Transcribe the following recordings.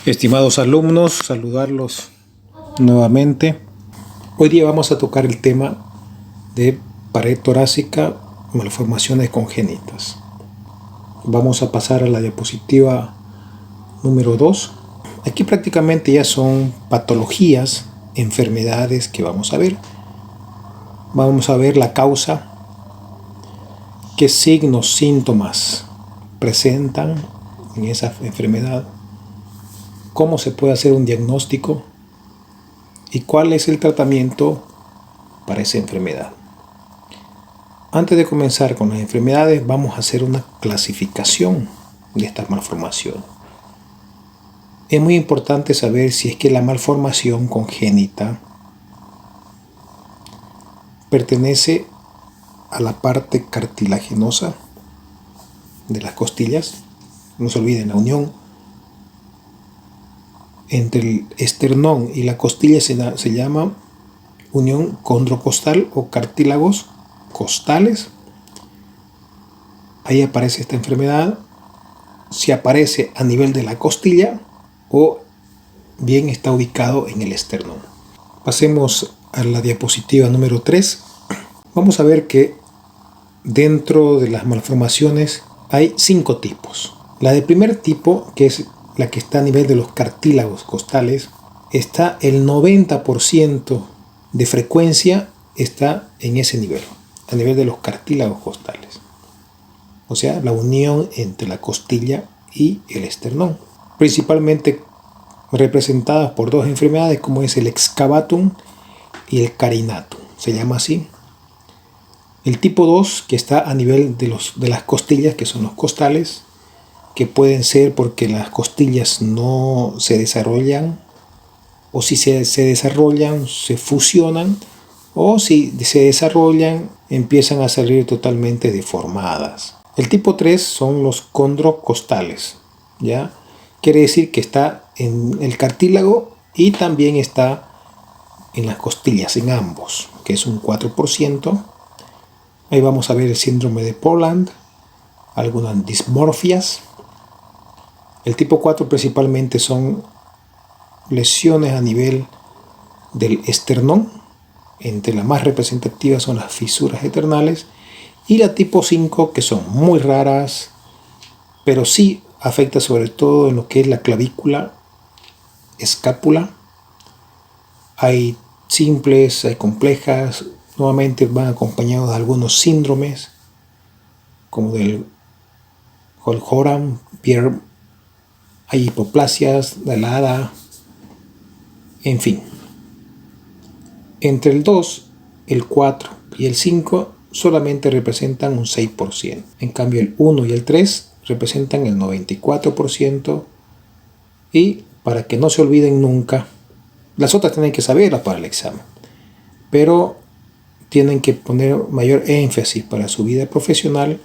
Estimados alumnos, saludarlos nuevamente. Hoy día vamos a tocar el tema de pared torácica, malformaciones congénitas. Vamos a pasar a la diapositiva número 2. Aquí prácticamente ya son patologías, enfermedades que vamos a ver. Vamos a ver la causa, qué signos, síntomas presentan en esa enfermedad, cómo se puede hacer un diagnóstico y cuál es el tratamiento para esa enfermedad. Antes de comenzar con las enfermedades, vamos a hacer una clasificación de esta malformación. Es muy importante saber si es que la malformación congénita pertenece a la parte cartilaginosa de las costillas. No se olviden, la unión entre el esternón y la costilla se llama unión condrocostal o cartílagos costales. Ahí aparece esta enfermedad. Si aparece a nivel de la costilla o bien está ubicado en el esternón. Pasemos a la diapositiva número 3. Vamos a ver que dentro de las malformaciones hay 5 tipos. La de primer tipo, que es la que está a nivel de los cartílagos costales, está el 90% de frecuencia está en ese nivel, a nivel de los cartílagos costales. O sea, la unión entre la costilla y el esternón. Principalmente representadas por dos enfermedades como es el excavatum y el carinatum. Se llama así. El tipo 2, que está a nivel de las costillas, que son los costales, que pueden ser porque las costillas no se desarrollan, o si se desarrollan, se fusionan, o si se desarrollan, empiezan a salir totalmente deformadas. El tipo 3 son los condrocostales, ¿ya? Quiere decir que está en el cartílago y también está en las costillas, en ambos, que es un 4%. Ahí vamos a ver el síndrome de Poland, algunas dismorfias. El tipo 4 principalmente son lesiones a nivel del esternón. Entre las más representativas son las fisuras eternales. Y la tipo 5, que son muy raras, pero sí afecta sobre todo en lo que es la clavícula, escápula. Hay simples, hay complejas. Nuevamente van acompañados de algunos síndromes, como del Holt-Oram, Pierre. Hay hipoplasias de la hada, en fin. Entre el 2, el 4 y el 5 solamente representan un 6%. En cambio el 1 y el 3 representan el 94%. Y para que no se olviden nunca, las otras tienen que saberlas para el examen, pero tienen que poner mayor énfasis para su vida profesional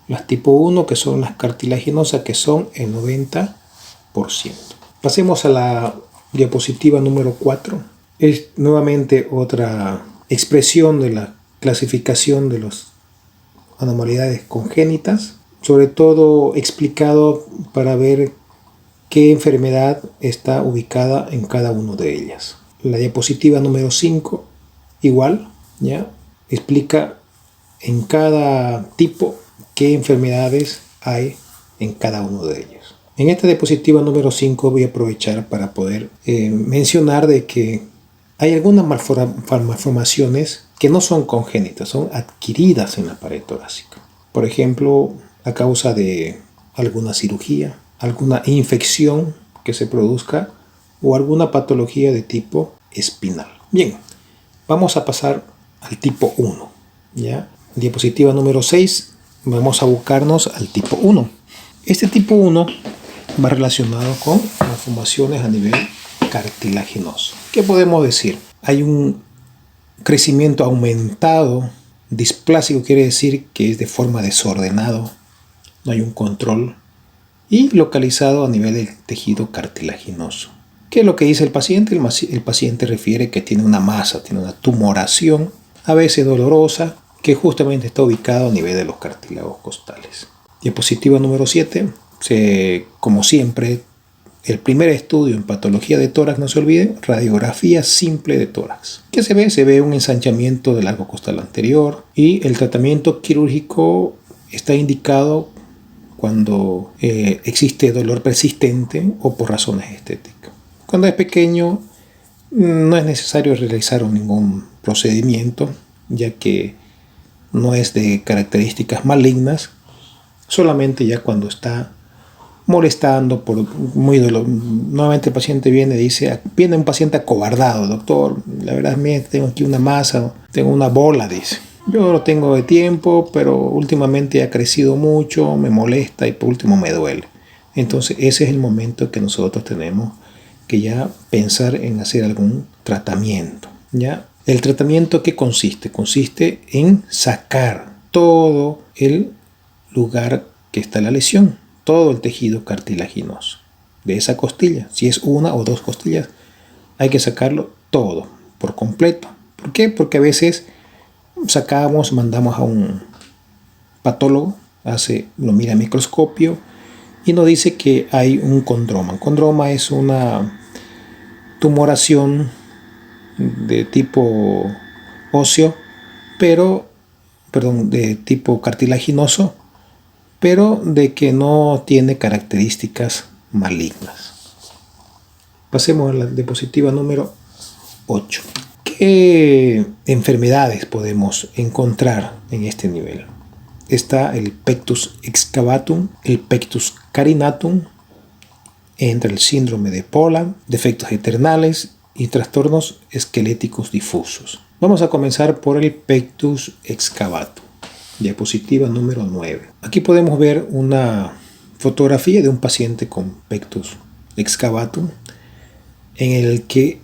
las tipo 1, que son las cartilaginosas, que son el 90%. Pasemos a la diapositiva número 4. Es nuevamente otra expresión de la clasificación de las anormalidades congénitas, sobre todo explicado para ver qué enfermedad está ubicada en cada una de ellas. La diapositiva número 5, igual, ¿ya? Explica en cada tipo qué enfermedades hay en cada uno de ellos. En esta diapositiva número 5 voy a aprovechar para poder mencionar de que hay algunas malformaciones que no son congénitas, son adquiridas en la pared torácica. Por ejemplo, a causa de alguna cirugía, alguna infección que se produzca o alguna patología de tipo espinal. Bien, vamos a pasar al tipo 1, ¿ya? Diapositiva número 6, vamos a buscarnos al tipo 1. Este tipo 1 va relacionado con malformaciones a nivel cartilaginoso. ¿Qué podemos decir? Hay un crecimiento aumentado, displásico quiere decir que es de forma desordenado, no hay un control, y localizado a nivel del tejido cartilaginoso. ¿Qué es lo que dice el paciente? El paciente refiere que tiene una masa, tiene una tumoración, a veces dolorosa, que justamente está ubicado a nivel de los cartílagos costales. Diapositiva número 7. Como siempre, el primer estudio en patología de tórax, no se olviden, radiografía simple de tórax. ¿Qué se ve? Se ve un ensanchamiento del arco costal anterior y el tratamiento quirúrgico está indicado cuando existe dolor persistente o por razones estéticas. Cuando es pequeño no es necesario realizar ningún procedimiento, ya que no es de características malignas, solamente ya cuando está molestando por muy dolor. Nuevamente el paciente viene y dice, viene un paciente acobardado, doctor, la verdad es que tengo aquí una masa, tengo una bola, dice. Yo lo tengo de tiempo, pero últimamente ha crecido mucho, me molesta y por último me duele. Entonces ese es el momento que nosotros tenemos que ya pensar en hacer algún tratamiento, ¿ya? ¿El tratamiento qué consiste? Consiste en sacar todo el lugar que está la lesión, todo el tejido cartilaginoso de esa costilla. Si es una o dos costillas, hay que sacarlo todo, por completo. ¿Por qué? Porque a veces sacamos, mandamos a un patólogo, lo mira a microscopio y nos dice que hay un condroma. Condroma es una tumoración de tipo óseo, de tipo cartilaginoso, pero de que no tiene características malignas. Pasemos a la diapositiva número 8. ¿Qué enfermedades podemos encontrar en este nivel? Está el pectus excavatum, el pectus carinatum, entra el síndrome de Poland, defectos eternales y trastornos esqueléticos difusos. Vamos a comenzar por el pectus excavatum. Diapositiva número 9. Aquí podemos ver una fotografía de un paciente con pectus excavatum en el que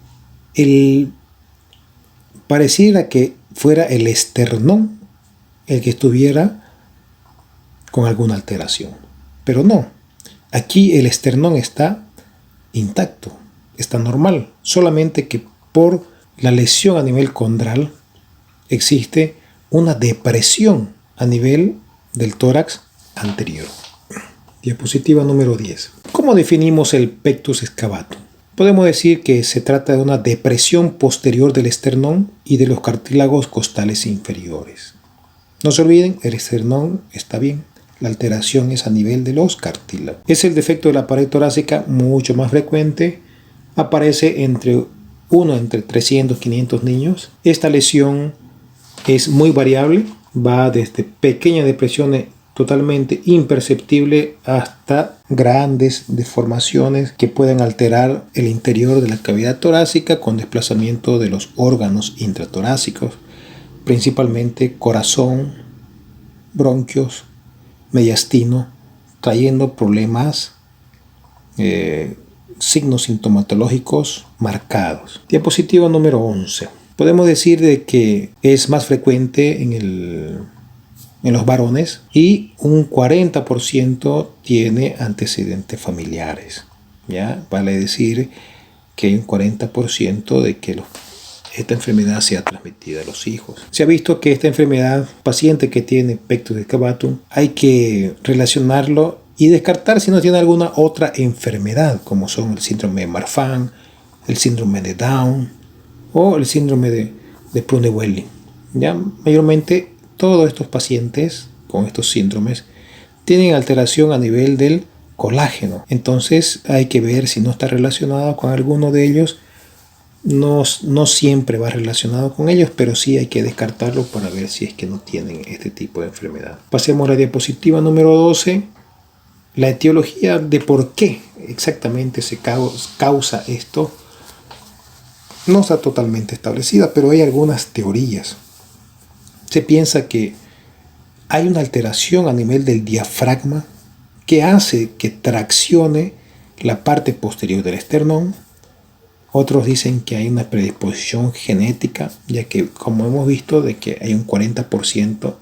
pareciera que fuera el esternón el que estuviera con alguna alteración, pero no. Aquí el esternón está intacto, está normal, solamente que por la lesión a nivel condral existe una depresión a nivel del tórax anterior. Diapositiva número 10. ¿Cómo definimos el pectus excavatum? Podemos decir que se trata de una depresión posterior del esternón y de los cartílagos costales inferiores. No se olviden, el esternón está bien. La alteración es a nivel de los cartílagos. Es el defecto de la pared torácica mucho más frecuente. Aparece entre 300 y 500 niños. Esta lesión es muy variable. Va desde pequeñas depresiones totalmente imperceptibles hasta grandes deformaciones que pueden alterar el interior de la cavidad torácica con desplazamiento de los órganos intratorácicos, principalmente corazón, bronquios, mediastino, trayendo problemas, signos sintomatológicos marcados. Diapositiva número 11. Podemos decir de que es más frecuente en los varones y un 40% tiene antecedentes familiares. ¿Ya? Vale decir que hay un 40% de que esta enfermedad sea transmitida a los hijos. Se ha visto que esta enfermedad, paciente que tiene pectus excavatum, hay que relacionarlo y descartar si no tiene alguna otra enfermedad, como son el síndrome de Marfan, el síndrome de Down o el síndrome de Prader-Willi. Ya mayormente todos estos pacientes con estos síndromes tienen alteración a nivel del colágeno. Entonces hay que ver si no está relacionado con alguno de ellos. No siempre va relacionado con ellos, pero sí hay que descartarlo para ver si es que no tienen este tipo de enfermedad. Pasemos a la diapositiva número 12. La etiología de por qué exactamente se causa esto no está totalmente establecida, pero hay algunas teorías. Se piensa que hay una alteración a nivel del diafragma que hace que traccione la parte posterior del esternón. Otros dicen que hay una predisposición genética, ya que como hemos visto de que hay un 40%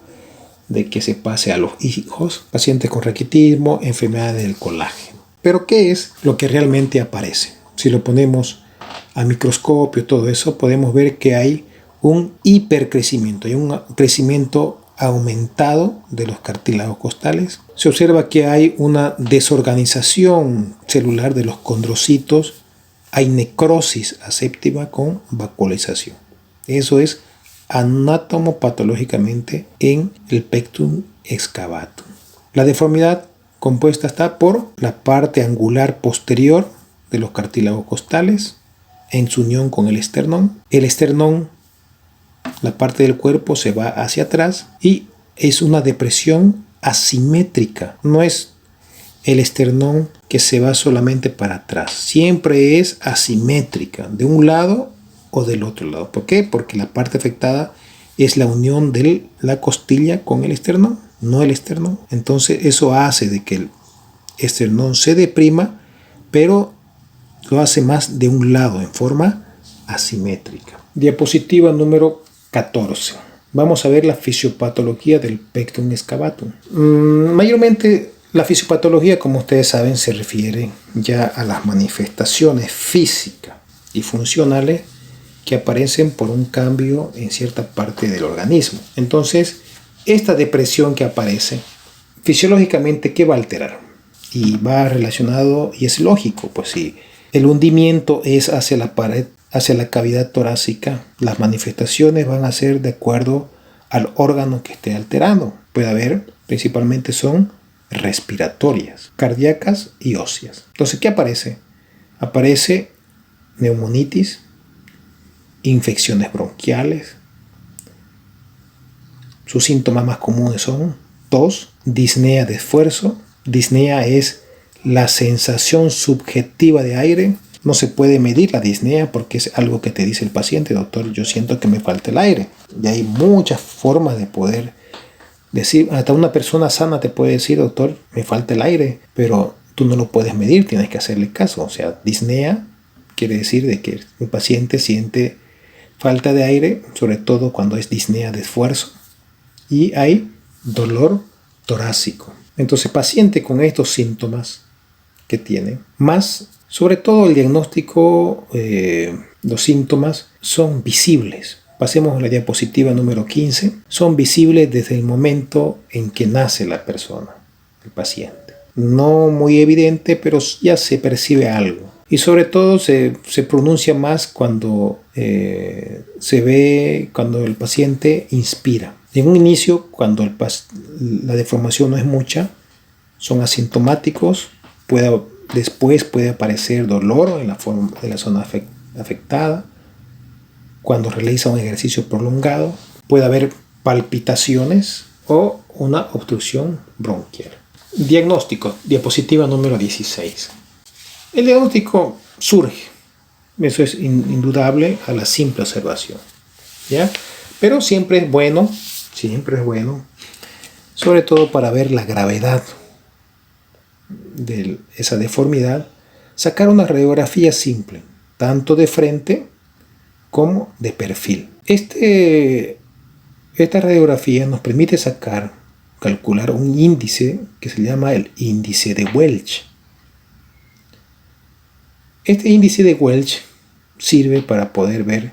de que se pase a los hijos, pacientes con raquitismo, enfermedades del colágeno. Pero ¿qué es lo que realmente aparece? Si lo ponemos a microscopio, todo eso, podemos ver que hay un hipercrecimiento, hay un crecimiento aumentado de los cartílagos costales Se observa que hay una desorganización celular de los condrocitos, hay necrosis aséptica con vacuolización. Eso es anatomopatológicamente en el pectum excavatum. La deformidad compuesta está por la parte angular posterior de los cartílagos costales en su unión con el esternón. El esternón, la parte del cuerpo, se va hacia atrás y es una depresión asimétrica. No es el esternón que se va solamente para atrás. Siempre es asimétrica, de un lado o del otro lado. ¿Por qué? Porque la parte afectada es la unión de la costilla con el esternón, no el esternón. Entonces eso hace de que el esternón se deprima, pero lo hace más de un lado, en forma asimétrica. Diapositiva número 14. Vamos a ver la fisiopatología del pectum excavatum. Mayormente la fisiopatología, como ustedes saben, se refiere ya a las manifestaciones físicas y funcionales que aparecen por un cambio en cierta parte del organismo. Entonces, esta depresión que aparece, fisiológicamente, ¿qué va a alterar? Y va relacionado, y es lógico, pues si el hundimiento es hacia la pared, hacia la cavidad torácica, las manifestaciones van a ser de acuerdo al órgano que esté alterado. Puede haber, principalmente son respiratorias, cardíacas y óseas. Entonces, ¿qué aparece? Aparece neumonitis, infecciones bronquiales. Sus síntomas más comunes son tos, disnea de esfuerzo. Disnea es la sensación subjetiva de aire. No se puede medir la disnea porque es algo que te dice el paciente: doctor, yo siento que me falta el aire. Y hay muchas formas de poder decir, hasta una persona sana te puede decir: doctor, me falta el aire, pero tú no lo puedes medir, tienes que hacerle caso. O sea, disnea quiere decir de que el paciente siente falta de aire, sobre todo cuando es disnea de esfuerzo, y hay dolor torácico. Entonces, paciente con estos síntomas que tiene, más sobre todo el diagnóstico, los síntomas son visibles. Pasemos a la diapositiva número 15. Son visibles desde el momento en que nace la persona, el paciente. No muy evidente, pero ya se percibe algo. Y sobre todo se pronuncia más cuando se ve, cuando el paciente inspira. En un inicio, cuando la deformación no es mucha, son asintomáticos. Después puede aparecer dolor en la zona afectada. Cuando realiza un ejercicio prolongado, puede haber palpitaciones o una obstrucción bronquial. Diagnóstico, diapositiva número 16. El diagnóstico surge, eso es indudable a la simple observación, ¿ya? Pero siempre es bueno, sobre todo para ver la gravedad de esa deformidad, sacar una radiografía simple, tanto de frente como de perfil. Esta radiografía nos permite calcular un índice que se llama el índice de Welch. Este índice de Welch sirve para poder ver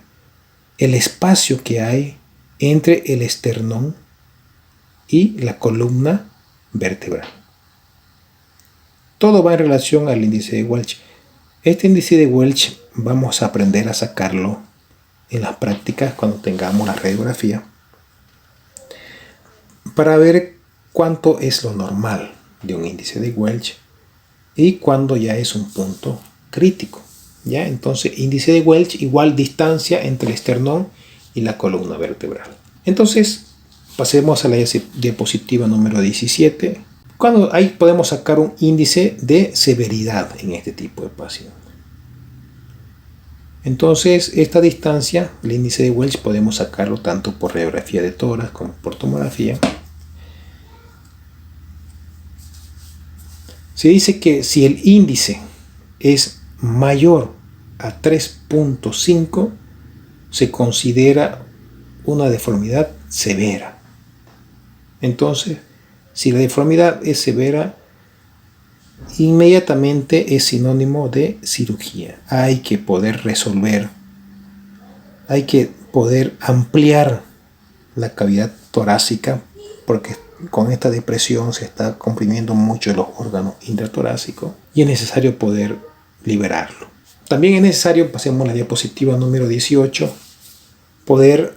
el espacio que hay entre el esternón y la columna vertebral. Todo va en relación al índice de Welch. Este índice de Welch vamos a aprender a sacarlo en las prácticas cuando tengamos la radiografía, para ver cuánto es lo normal de un índice de Welch y cuándo ya es un punto crítico, ¿ya? Entonces, índice de Welch igual distancia entre el esternón y la columna vertebral. Entonces, pasemos a la diapositiva número 17. Cuando ahí podemos sacar un índice de severidad en este tipo de pacientes. Entonces, esta distancia, el índice de Welch, podemos sacarlo tanto por radiografía de tórax como por tomografía. Se dice que si el índice es mayor a 3.5, se considera una deformidad severa. Entonces, si la deformidad es severa, inmediatamente es sinónimo de cirugía. Hay que poder resolver, hay que poder ampliar la cavidad torácica, porque con esta depresión se está comprimiendo mucho los órganos intratorácicos y es necesario poder liberarlo. También es necesario, pasemos a la diapositiva número 18, poder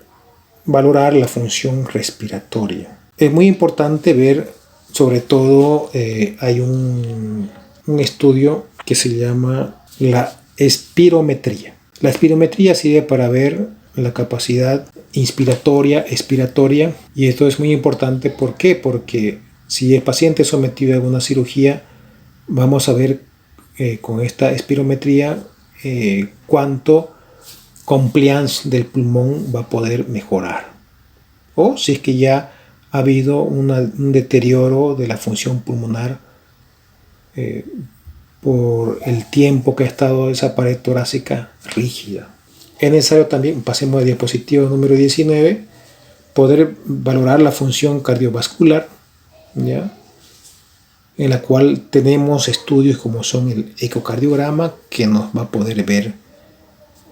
valorar la función respiratoria. Es muy importante ver, sobre todo, hay un estudio que se llama la espirometría. La espirometría sirve para ver la capacidad inspiratoria, expiratoria, y esto es muy importante. ¿Por qué? Porque si el paciente es sometido a alguna cirugía, vamos a ver con esta espirometría cuánto compliance del pulmón va a poder mejorar, o si es que ya ha habido un deterioro de la función pulmonar por el tiempo que ha estado esa pared torácica rígida. Es necesario también, pasemos a diapositiva número 19, poder valorar la función cardiovascular, ¿ya? En la cual tenemos estudios como son el ecocardiograma, que nos va a poder ver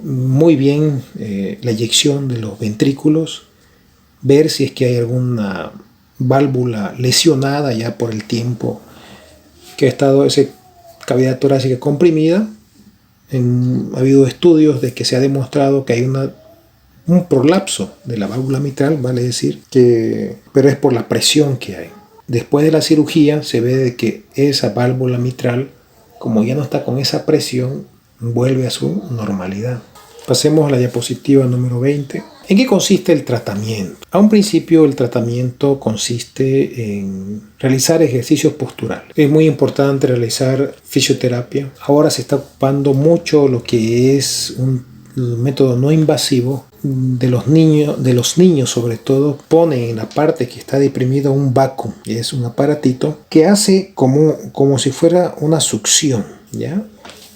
muy bien la eyección de los ventrículos, ver si es que hay alguna válvula lesionada ya por el tiempo que ha estado esa cavidad torácica comprimida. Ha habido estudios de que se ha demostrado que hay un prolapso de la válvula mitral, vale decir, pero es por la presión que hay. Después de la cirugía se ve de que esa válvula mitral, como ya no está con esa presión, vuelve a su normalidad. Pasemos a la diapositiva número 20. ¿En qué consiste el tratamiento? A un principio el tratamiento consiste en realizar ejercicios posturales. Es muy importante realizar fisioterapia. Ahora se está ocupando mucho lo que es un método no invasivo de los niños sobre todo. Ponen en la parte que está deprimida un vacuum, que es un aparatito que hace como si fuera una succión, ¿ya?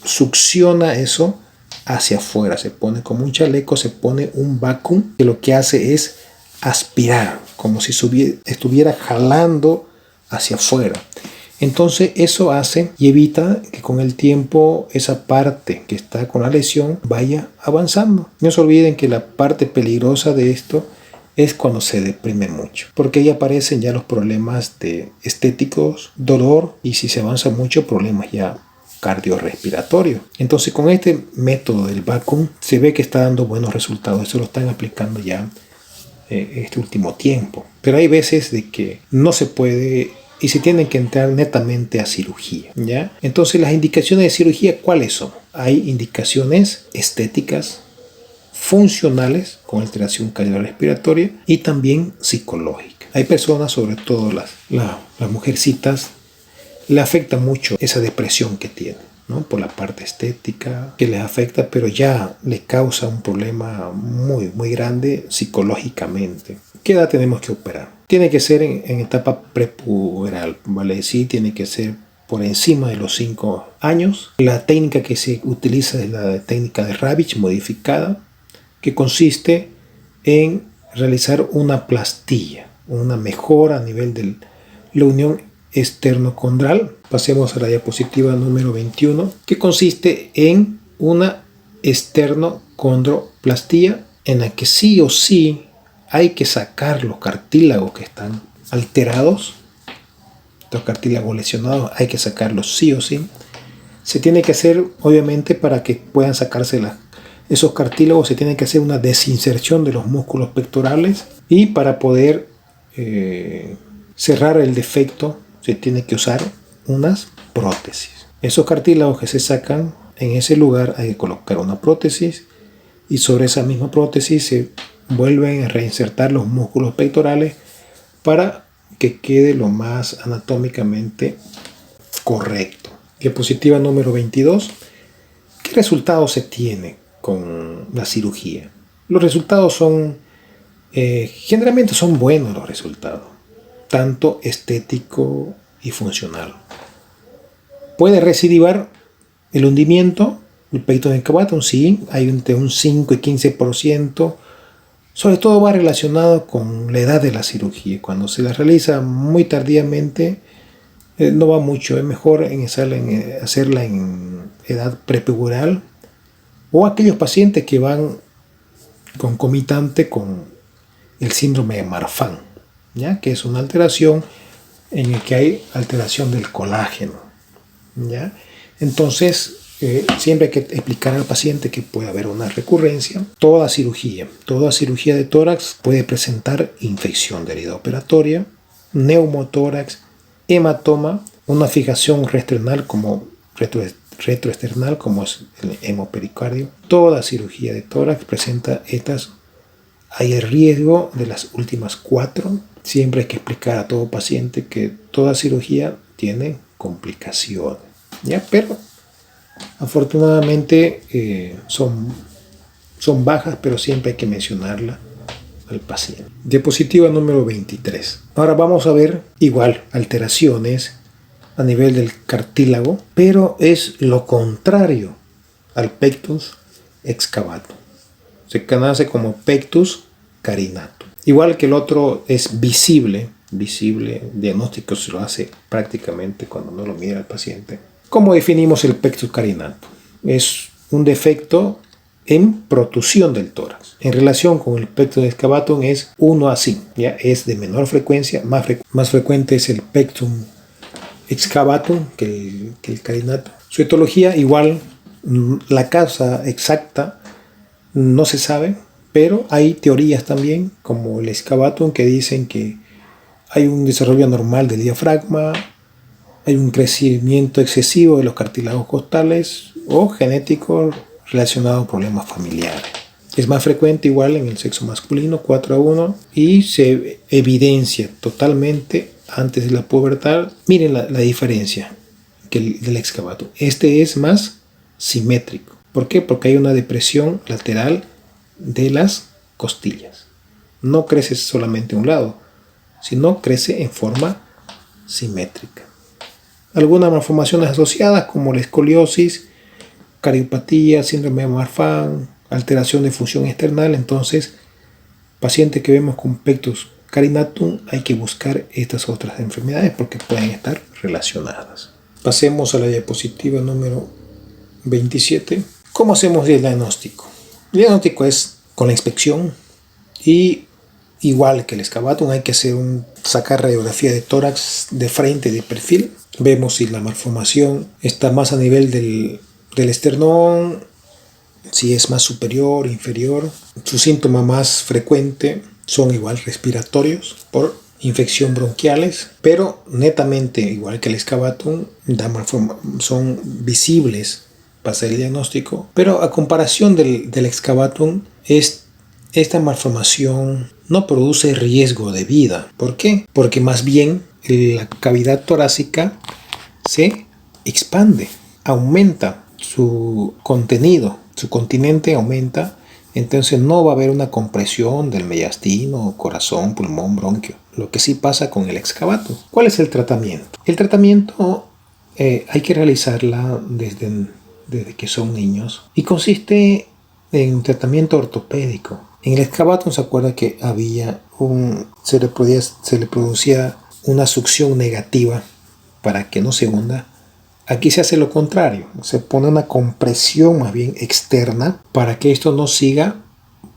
Succiona eso hacia afuera, se pone como un chaleco, se pone un vacuum que lo que hace es aspirar, como si estuviera jalando hacia afuera. Entonces eso hace y evita que con el tiempo esa parte que está con la lesión vaya avanzando. No se olviden que la parte peligrosa de esto es cuando se deprime mucho, porque ahí aparecen ya los problemas estéticos, dolor, y si se avanza mucho, problemas ya cardiorrespiratorio. Entonces con este método del vacuum se ve que está dando buenos resultados. Eso lo están aplicando ya este último tiempo, pero hay veces de que no se puede y se tienen que entrar netamente a cirugía, ¿ya? Entonces las indicaciones de cirugía, ¿cuáles son? Hay indicaciones estéticas, funcionales con alteración cardiorrespiratoria y también psicológica. Hay personas, sobre todo las mujercitas, le afecta mucho esa depresión que tiene, ¿no? Por la parte estética que les afecta, pero ya le causa un problema muy, muy grande psicológicamente. ¿Qué edad tenemos que operar? Tiene que ser en etapa prepuberal, ¿vale? Sí, tiene que ser por encima de los 5 años. La técnica que se utiliza es la técnica de Ravitch modificada, que consiste en realizar una plastilla, una mejora a nivel de la unión esternocondral. Pasemos a la diapositiva número 21, que consiste en una esternocondroplastía en la que sí o sí hay que sacar los cartílagos que están alterados, los cartílagos lesionados, hay que sacarlos sí o sí. Se tiene que hacer, obviamente, para que puedan sacarse esos cartílagos, se tiene que hacer una desinserción de los músculos pectorales, y para poder cerrar el defecto se tiene que usar unas prótesis. Esos cartílagos que se sacan, en ese lugar hay que colocar una prótesis, y sobre esa misma prótesis se vuelven a reinsertar los músculos pectorales para que quede lo más anatómicamente correcto. Diapositiva número 22. ¿Qué resultados se tiene con la cirugía? Los resultados son, generalmente son buenos los resultados, tanto estético y funcional. Puede recidivar el hundimiento, el peito de Cabaton, sí, hay entre un 5 y 15%. Sobre todo va relacionado con la edad de la cirugía. Cuando se la realiza muy tardíamente, no va mucho. Es mejor hacerla en edad prepuberal, o aquellos pacientes que van concomitante con el síndrome de Marfan, ¿ya? Que es una alteración en la que hay alteración del colágeno, ¿ya? Entonces, siempre hay que explicar al paciente que puede haber una recurrencia. Toda cirugía de tórax puede presentar infección de herida operatoria, neumotórax, hematoma, una fijación retroesternal como es el hemopericardio. Toda cirugía de tórax presenta estas. Hay el riesgo de las últimas 4. Siempre hay que explicar a todo paciente que toda cirugía tiene complicaciones, ¿ya? Pero afortunadamente son bajas, pero siempre hay que mencionarla al paciente. Diapositiva número 23. Ahora vamos a ver igual alteraciones a nivel del cartílago, pero es lo contrario al pectus excavatum. Se conoce como pectus carinatum. Igual que el otro es visible, diagnóstico se lo hace prácticamente cuando no lo mira el paciente. ¿Cómo definimos el pectus carinatum? Es un defecto en protusión del tórax. En relación con el pectus excavatum es 1-5, ya es de menor frecuencia, más frecuente es el pectus excavatum que el carinatum. Su etiología igual, la causa exacta no se sabe, pero hay teorías también, como el excavatum, que dicen que hay un desarrollo anormal del diafragma, hay un crecimiento excesivo de los cartílagos costales o genético relacionado a problemas familiares. Es más frecuente igual en el sexo masculino, 4-1, y se evidencia totalmente antes de la pubertad. Miren la diferencia del excavatum. Este es más simétrico. ¿Por qué? Porque hay una depresión lateral de las costillas. No crece solamente a un lado, sino crece en forma simétrica. Algunas malformaciones asociadas como la escoliosis, cardiopatía, síndrome de Marfan, alteración de función external. Entonces, pacientes que vemos con pectus carinatum, hay que buscar estas otras enfermedades porque pueden estar relacionadas. Pasemos a la diapositiva número 27. ¿Cómo hacemos el diagnóstico? El diagnóstico es con la inspección y igual que el excavatum hay que sacar radiografía de tórax de frente, de perfil. Vemos si la malformación está más a nivel del esternón, si es más superior, inferior. Su síntoma más frecuente son igual respiratorios por infección bronquiales, pero netamente igual que el excavatum son visibles para hacer el diagnóstico, pero a comparación del excavatum, esta malformación no produce riesgo de vida. ¿Por qué? Porque más bien la cavidad torácica se expande, aumenta su contenido, su continente aumenta, entonces no va a haber una compresión del mediastino, corazón, pulmón, bronquio. Lo que sí pasa con el excavatum. ¿Cuál es el tratamiento? El tratamiento hay que realizarla desde que son niños y consiste en un tratamiento ortopédico. En el excavatum se acuerda que se le producía una succión negativa para que no se hunda. Aquí se hace lo contrario, se pone una compresión más bien externa para que esto no siga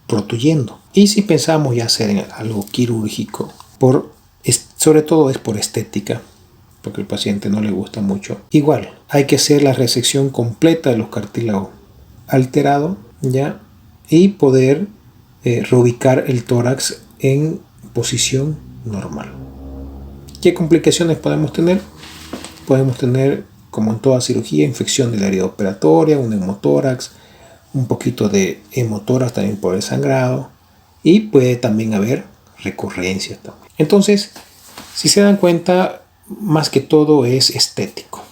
protuyendo. Y si pensamos ya hacer algo quirúrgico, sobre todo es por estética, porque al paciente no le gusta mucho. Igual, hay que hacer la resección completa de los cartílagos alterados, ¿ya? Y poder reubicar el tórax en posición normal. ¿Qué complicaciones podemos tener? Podemos tener, como en toda cirugía, infección de la herida operatoria, un neumotórax, un poquito de hemotórax también por el sangrado, y puede también haber recurrencias también. Entonces, si se dan cuenta, más que todo es estético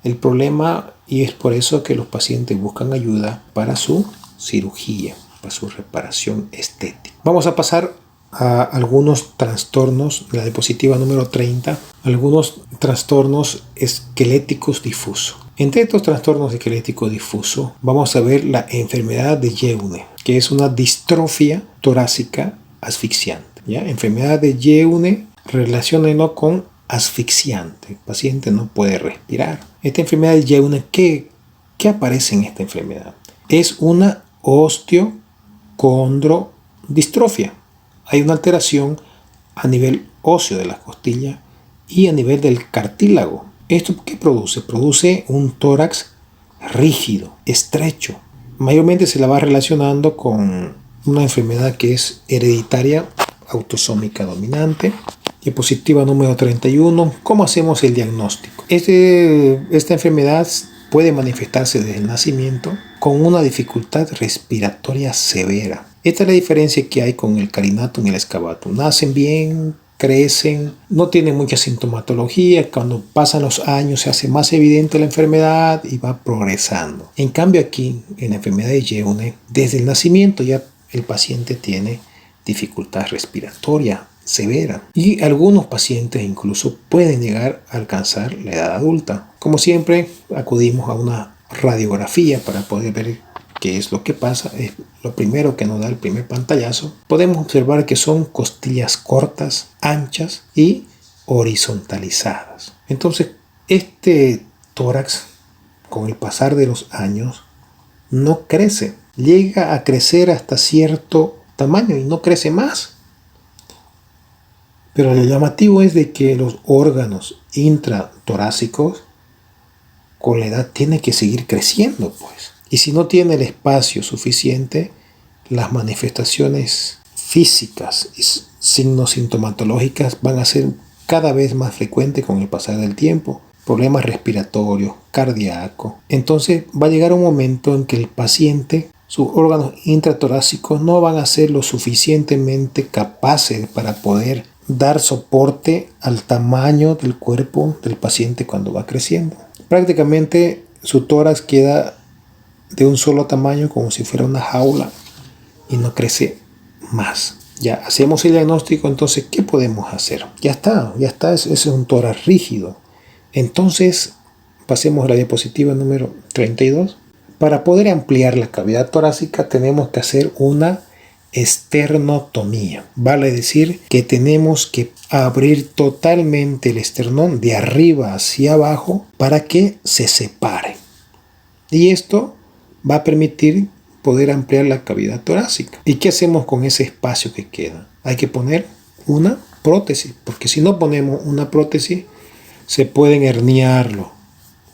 el problema, y es por eso que los pacientes buscan ayuda para su cirugía, para su reparación estética. Vamos a pasar a algunos trastornos de la diapositiva número 30, algunos trastornos esqueléticos difusos. Entre estos trastornos esqueléticos difusos vamos a ver la enfermedad de Jeune, que es una distrofia torácica asfixiante. ¿Ya? Enfermedad de Jeune, relaciónenlo con asfixiante. El paciente no puede respirar. Esta enfermedad de Jeune, ¿qué aparece en esta enfermedad? Es una osteocondrodistrofia. Hay una alteración a nivel óseo de la costilla y a nivel del cartílago. ¿Esto qué produce? Produce un tórax rígido, estrecho. Mayormente se la va relacionando con una enfermedad que es hereditaria autosómica dominante. Diapositiva número 31. ¿Cómo hacemos el diagnóstico? Esta enfermedad puede manifestarse desde el nacimiento con una dificultad respiratoria severa. Esta es la diferencia que hay con el carinatum y el excavatum. Nacen bien, crecen, no tienen mucha sintomatología. Cuando pasan los años se hace más evidente la enfermedad y va progresando. En cambio aquí, en la enfermedad de Jeune, desde el nacimiento ya el paciente tiene dificultad respiratoria severa y algunos pacientes incluso pueden llegar a alcanzar la edad adulta. Como siempre, acudimos a una radiografía para poder ver qué es lo que pasa. Es lo primero que nos da el primer pantallazo. Podemos observar que son costillas cortas, anchas y horizontalizadas. Entonces, este tórax, con el pasar de los años, no crece. Llega a crecer hasta cierto tamaño y no crece más. Pero lo llamativo es de que los órganos intratorácicos con la edad tienen que seguir creciendo, pues. Y si no tiene el espacio suficiente, las manifestaciones físicas y signos sintomatológicos van a ser cada vez más frecuentes con el pasar del tiempo. Problemas respiratorios, cardíacos. Entonces va a llegar un momento en que el paciente, sus órganos intratorácicos no van a ser lo suficientemente capaces para poder dar soporte al tamaño del cuerpo del paciente cuando va creciendo. Prácticamente su tórax queda de un solo tamaño, como si fuera una jaula, y no crece más. Ya hacemos el diagnóstico. Entonces, ¿qué podemos hacer? Ya está, ese es un tórax rígido. Entonces, pasemos a la diapositiva número 32. Para poder ampliar la cavidad torácica tenemos que hacer una esternotomía. Vale decir que tenemos que abrir totalmente el esternón de arriba hacia abajo para que se separe. Y esto va a permitir poder ampliar la cavidad torácica. ¿Y qué hacemos con ese espacio que queda? Hay que poner una prótesis, porque si no ponemos una prótesis, se pueden herniar los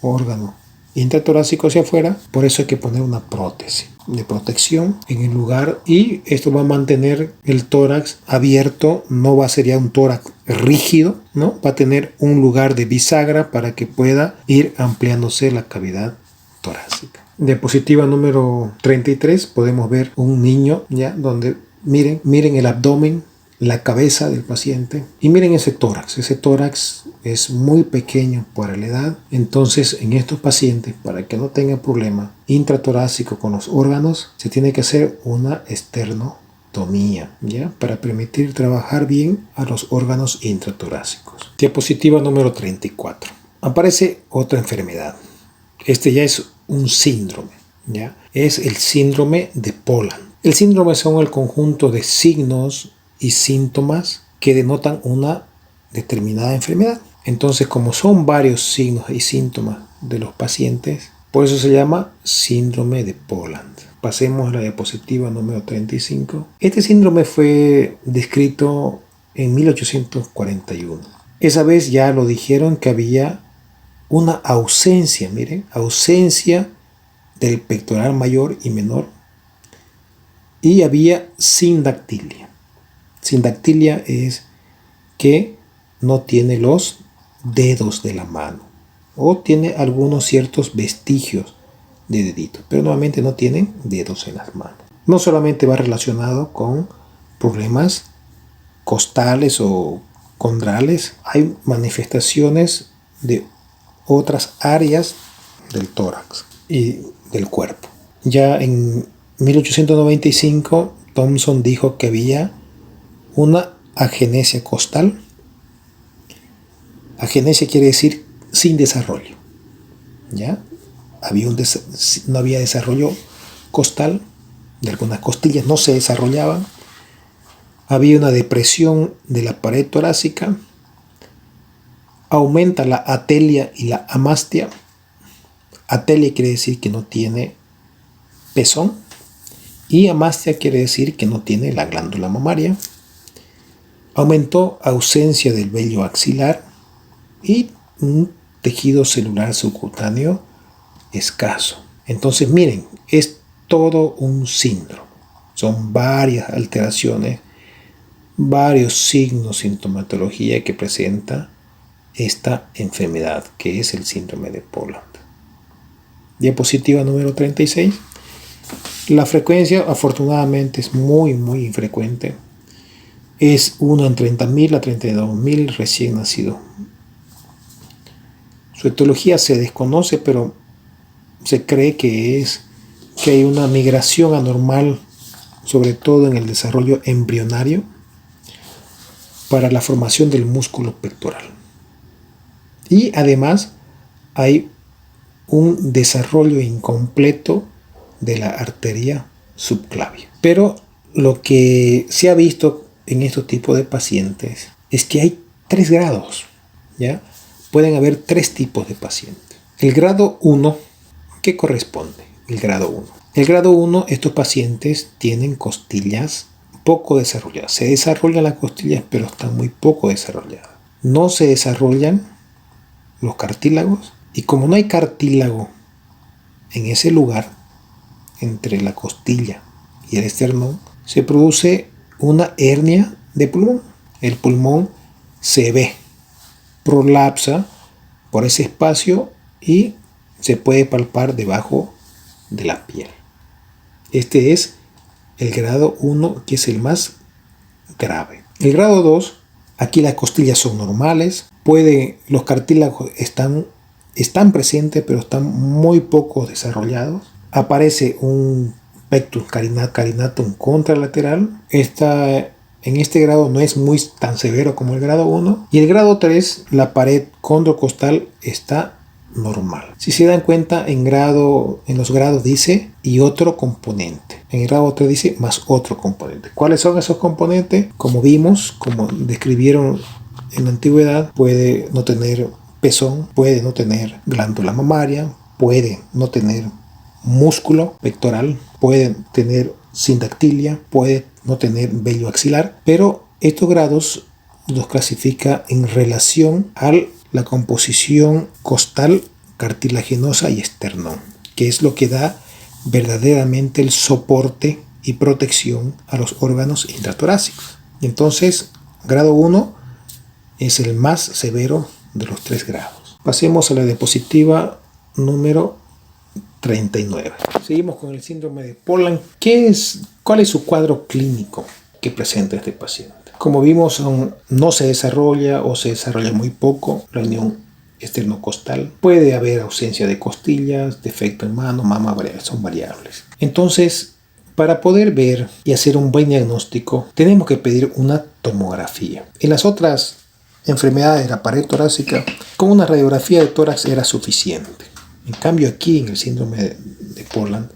órganos intratorácicos hacia afuera. Por eso hay que poner una prótesis de protección en el lugar, y esto va a mantener el tórax abierto. No va a ser ya un tórax rígido, ¿no? Va a tener un lugar de bisagra para que pueda ir ampliándose la cavidad torácica. Diapositiva número 33. Podemos ver un niño ya donde miren el abdomen, la cabeza del paciente, y miren ese tórax. Ese tórax es muy pequeño para la edad. Entonces, en estos pacientes, para que no tengan problema intratorácico con los órganos, se tiene que hacer una esternotomía, ¿ya? Para permitir trabajar bien a los órganos intratorácicos. Diapositiva número 34. Aparece otra enfermedad. Este ya es un síndrome, ¿ya? Es el síndrome de Poland. El síndrome son el conjunto de signos y síntomas que denotan una determinada enfermedad. Entonces, como son varios signos y síntomas de los pacientes, por eso se llama síndrome de Poland. Pasemos a la diapositiva número 35. Este síndrome fue descrito en 1841. Esa vez ya lo dijeron que había una ausencia, miren, ausencia del pectoral mayor y menor, y había sindactilia. Sindactilia es que no tiene los dedos de la mano, o tiene algunos ciertos vestigios de deditos, pero normalmente no tienen dedos en las manos. No solamente va relacionado con problemas costales o condrales, hay manifestaciones de otras áreas del tórax y del cuerpo. Ya en 1895 Thomson dijo que había una agenesia costal. Agenesia quiere decir sin desarrollo, ¿ya? No había desarrollo costal, de algunas costillas no se desarrollaban. Había una depresión de la pared torácica. Aumenta la atelia y la amastia. Atelia quiere decir que no tiene pezón, y amastia quiere decir que no tiene la glándula mamaria. Aumentó ausencia del vello axilar y un tejido celular subcutáneo escaso. Entonces miren, es todo un síndrome. Son varias alteraciones, varios signos, sintomatología que presenta esta enfermedad, que es el síndrome de Poland. Diapositiva número 36. La frecuencia afortunadamente es muy infrecuente. Es 1 en 30.000 a 32.000 recién nacidos. Su etiología se desconoce, pero se cree que hay una migración anormal, sobre todo en el desarrollo embrionario, para la formación del músculo pectoral. Y además hay un desarrollo incompleto de la arteria subclavia. Pero lo que se ha visto en estos tipos de pacientes es que hay 3 grados, ¿ya? Pueden haber 3 tipos de pacientes. El grado 1, ¿qué corresponde? El grado 1. El grado 1, estos pacientes tienen costillas poco desarrolladas. Se desarrollan las costillas, pero están muy poco desarrolladas. No se desarrollan los cartílagos, y como no hay cartílago en ese lugar, entre la costilla y el esternón, se produce una hernia de pulmón. El pulmón se ve, prolapsa por ese espacio y se puede palpar debajo de la piel. Este es el grado 1, que es el más grave. El grado 2, aquí las costillas son normales, los cartílagos están presentes, pero están muy poco desarrollados. Aparece un pectus carinatum contralateral. En este grado no es muy tan severo como el grado 1. Y el grado 3, la pared condrocostal está normal. Si se dan cuenta, en los grados dice y otro componente. En el grado 3 dice más otro componente. ¿Cuáles son esos componentes? Como vimos, como describieron en la antigüedad, puede no tener pezón, puede no tener glándula mamaria, puede no tener músculo pectoral, puede tener sindactilia, puede no tener vello axilar, pero estos grados los clasifica en relación a la composición costal, cartilaginosa y esternón, que es lo que da verdaderamente el soporte y protección a los órganos intratorácicos. Entonces, grado 1 es el más severo de los 3 grados. Pasemos a la diapositiva número 39. Seguimos con el síndrome de Poland. ¿Cuál es su cuadro clínico que presenta este paciente? Como vimos, no se desarrolla o se desarrolla muy poco la unión esternocostal. Puede haber ausencia de costillas, defecto en mama, son variables. Entonces, para poder ver y hacer un buen diagnóstico, tenemos que pedir una tomografía. En las otras enfermedades de la pared torácica, con una radiografía de tórax era suficiente. En cambio, aquí en el síndrome de Poland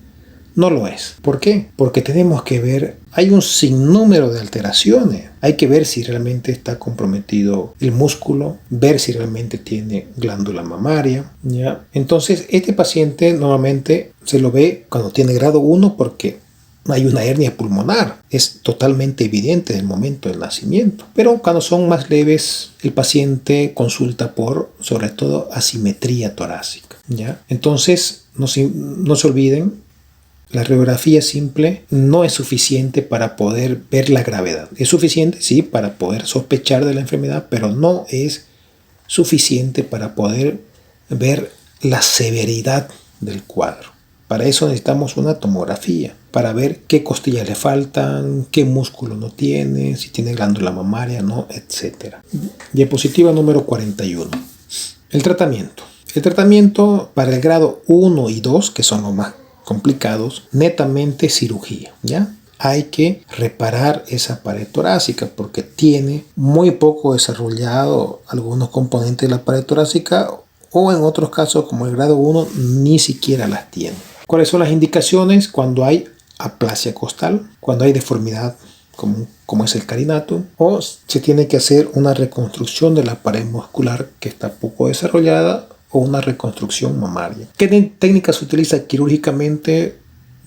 no lo es. ¿Por qué? Porque tenemos que ver, hay un sinnúmero de alteraciones. Hay que ver si realmente está comprometido el músculo, ver si realmente tiene glándula mamaria, ¿ya? Entonces, este paciente normalmente se lo ve cuando tiene grado 1 porque hay una hernia pulmonar. Es totalmente evidente en el momento del nacimiento. Pero cuando son más leves, el paciente consulta por, sobre todo, asimetría torácica, ¿ya? Entonces, no se olviden, la radiografía simple no es suficiente para poder ver la gravedad. Es suficiente, sí, para poder sospechar de la enfermedad, pero no es suficiente para poder ver la severidad del cuadro. Para eso necesitamos una tomografía, para ver qué costillas le faltan, qué músculo no tiene, si tiene glándula mamaria, no, etc. Diapositiva número 41. El tratamiento. El tratamiento para el grado 1 y 2, que son los más complicados, netamente cirugía, ¿ya? Hay que reparar esa pared torácica porque tiene muy poco desarrollado algunos componentes de la pared torácica, o en otros casos, como el grado 1, ni siquiera las tiene. ¿Cuáles son las indicaciones? Cuando hay aplasia costal, cuando hay deformidad como es el carinatum, o se tiene que hacer una reconstrucción de la pared muscular que está poco desarrollada, o una reconstrucción mamaria. ¿Qué técnica se utiliza quirúrgicamente?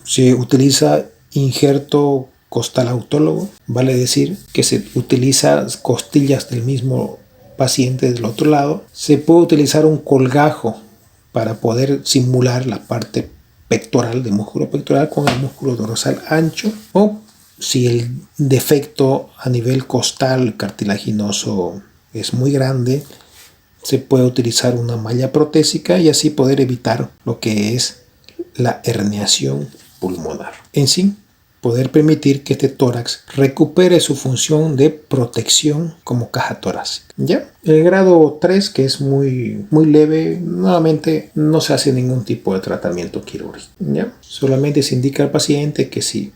Se utiliza injerto costal autólogo, vale decir que se utiliza costillas del mismo paciente del otro lado. Se puede utilizar un colgajo para poder simular la parte pectoral, de músculo pectoral, con el músculo dorsal ancho, o si el defecto a nivel costal cartilaginoso es muy grande, se puede utilizar una malla protésica y así poder evitar lo que es la herniación pulmonar. En sí, poder permitir que este tórax recupere su función de protección como caja torácica. ¿Ya? El grado 3, que es muy leve, nuevamente no se hace ningún tipo de tratamiento quirúrgico. ¿Ya? Solamente se indica al paciente que si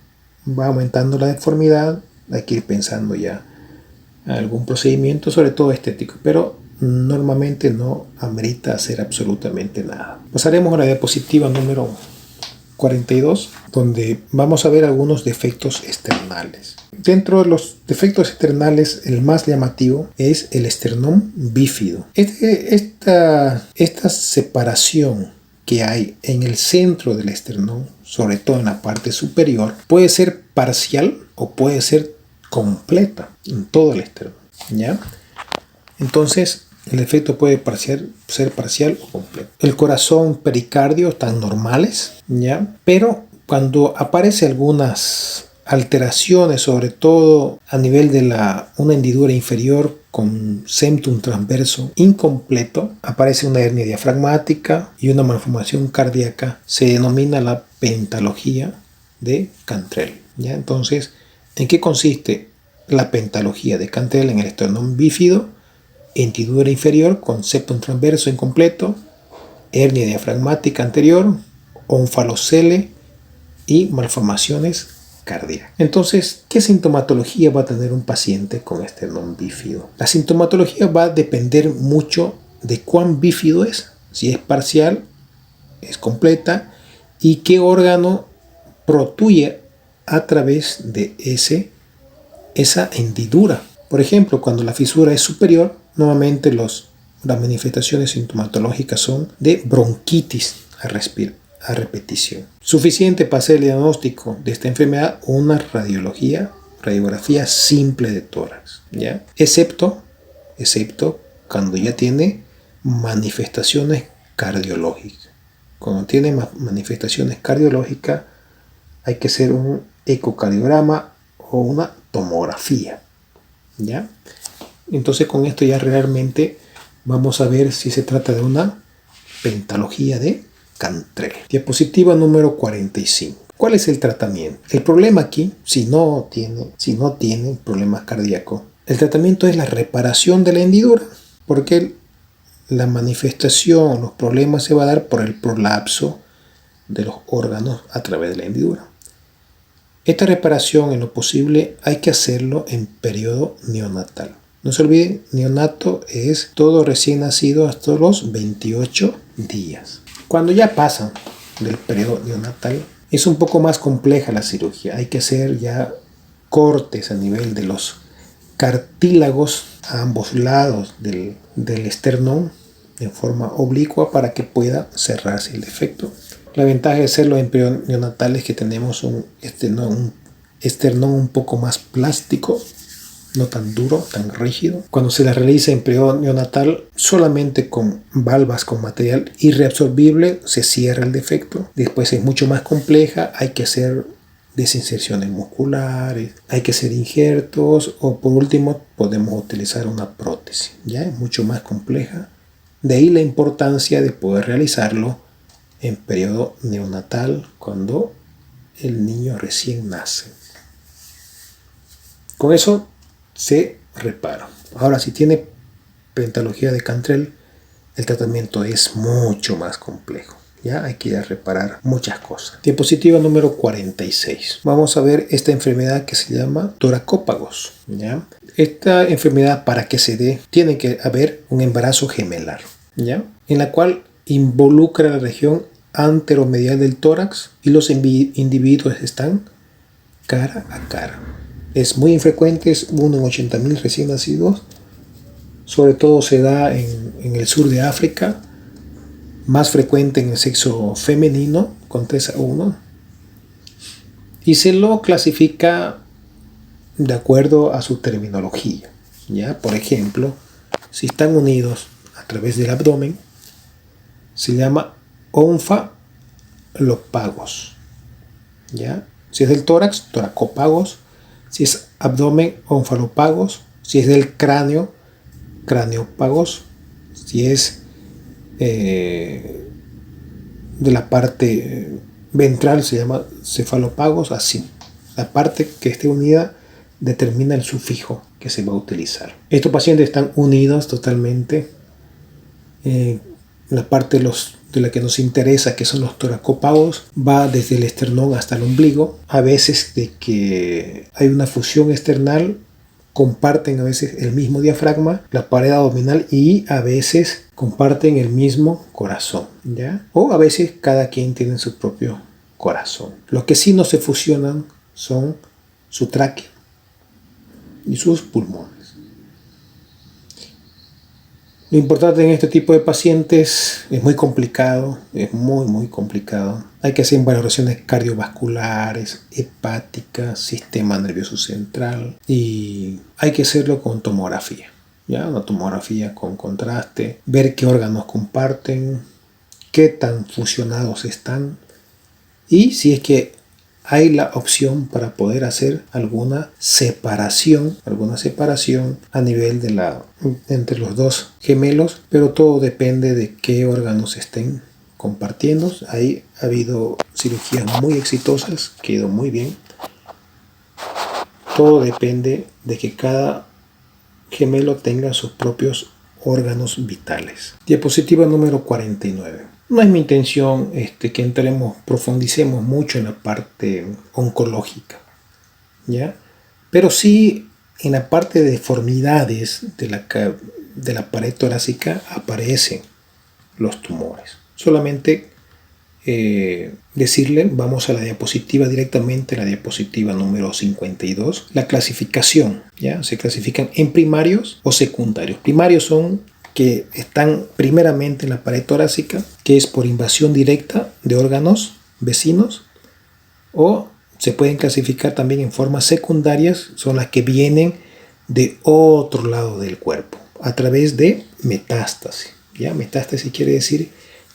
va aumentando la deformidad, hay que ir pensando ya en algún procedimiento, sobre todo estético, pero normalmente no amerita hacer absolutamente nada. Pasaremos a la diapositiva número 42, donde vamos a ver algunos defectos externales. Dentro de los defectos externales, el más llamativo es el esternón bífido. Esta separación que hay en el centro del esternón, sobre todo en la parte superior, puede ser parcial o puede ser completa en todo el esternón, ¿ya? Entonces, el defecto puede ser parcial o completo. El corazón, pericardio están normales, ¿ya? Pero cuando aparecen algunas alteraciones, sobre todo a nivel de una hendidura inferior con septum transverso incompleto, aparece una hernia diafragmática y una malformación cardíaca. Se denomina la pentalogía de Cantrell, ¿ya? Entonces, ¿en qué consiste la pentalogía de Cantrell en el esternón bífido? Hendidura inferior con septum transverso incompleto, hernia diafragmática anterior, onfalocele y malformaciones cardíacas. Entonces, ¿qué sintomatología va a tener un paciente con esternón bífido? La sintomatología va a depender mucho de cuán bífido es, si es parcial, es completa, y qué órgano protruye a través de esa hendidura. Por ejemplo, cuando la fisura es superior, nuevamente las manifestaciones sintomatológicas son de bronquitis a repetición. Suficiente para hacer el diagnóstico de esta enfermedad una radiografía simple de tórax, ¿ya? Excepto cuando ya tiene manifestaciones cardiológicas. Cuando tiene manifestaciones cardiológicas hay que hacer un ecocardiograma o una tomografía, ¿ya? Entonces con esto ya realmente vamos a ver si se trata de una pentalogía de Cantrell. Diapositiva número 45. ¿Cuál es el tratamiento? El problema aquí, si no tiene problemas cardíacos, el tratamiento es la reparación de la hendidura, porque la manifestación, los problemas se va a dar por el prolapso de los órganos a través de la hendidura. Esta reparación, en lo posible, hay que hacerlo en periodo neonatal. No se olviden, neonato es todo recién nacido hasta los 28 días. Cuando ya pasan del periodo neonatal, es un poco más compleja la cirugía. Hay que hacer ya cortes a nivel de los cartílagos a ambos lados del esternón en forma oblicua para que pueda cerrarse el defecto. La ventaja de hacerlo en periodo neonatal es que tenemos un esternón un poco más plástico, no tan duro, tan rígido. Cuando se la realiza en periodo neonatal, solamente con valvas con material irreabsorbible se cierra el defecto. Después es mucho más compleja, hay que hacer desinserciones musculares, hay que hacer injertos o por último podemos utilizar una prótesis. Ya es mucho más compleja. De ahí la importancia de poder realizarlo en periodo neonatal cuando el niño recién nace. Con eso se repara. Ahora, si tiene pentalogía de Cantrell, el tratamiento es mucho más complejo. Ya hay que ir a reparar muchas cosas. Diapositiva número 46. Vamos a ver esta enfermedad que se llama toracópagos. ¿Ya? Esta enfermedad, para que se dé, tiene que haber un embarazo gemelar, ¿ya? En la cual involucra la región anteromedial del tórax y los individuos están cara a cara. Es muy infrecuente, es 1 en 80.000 recién nacidos. Sobre todo se da en el sur de África, más frecuente en el sexo femenino, con 3 a 1. Y se lo clasifica de acuerdo a su terminología. ¿Ya? Por ejemplo, si están unidos a través del abdomen, se llama ónfalopagos. ¿Ya? Si es del tórax, toracópagos. Si es abdomen, ónfalopagos. Si es del cráneo, craneópagos. Si es de la parte ventral, se llama cefalópagos. Así, la parte que esté unida determina el sufijo que se va a utilizar. Estos pacientes están unidos totalmente. La parte de la que nos interesa, que son los toracópagos, va desde el esternón hasta el ombligo. A veces de que hay una fusión esternal, comparten a veces el mismo diafragma, la pared abdominal, y a veces comparten el mismo corazón, ¿ya? O a veces cada quien tiene su propio corazón. Los que sí no se fusionan son su tráquea y sus pulmones. Lo importante en este tipo de pacientes es muy complicado, es muy complicado. Hay que hacer valoraciones cardiovasculares, hepáticas, sistema nervioso central, y hay que hacerlo con tomografía, ¿ya? Una tomografía con contraste, ver qué órganos comparten, qué tan fusionados están, y si es que hay la opción para poder hacer alguna separación a nivel entre los dos gemelos, pero todo depende de qué órganos estén compartiendo. Ahí ha habido cirugías muy exitosas, quedó muy bien. Todo depende de que cada gemelo tenga sus propios órganos vitales. Diapositiva número 49. No es mi intención que profundicemos mucho en la parte oncológica, ¿ya? Pero sí en la parte de deformidades de la pared torácica aparecen los tumores. Solamente decirle, vamos a la diapositiva directamente, la diapositiva número 52. La clasificación, ¿ya? Se clasifican en primarios o secundarios. Primarios son que están primeramente en la pared torácica, que es por invasión directa de órganos vecinos, o se pueden clasificar también en formas secundarias, son las que vienen de otro lado del cuerpo, a través de metástasis. ¿Ya? Metástasis quiere decir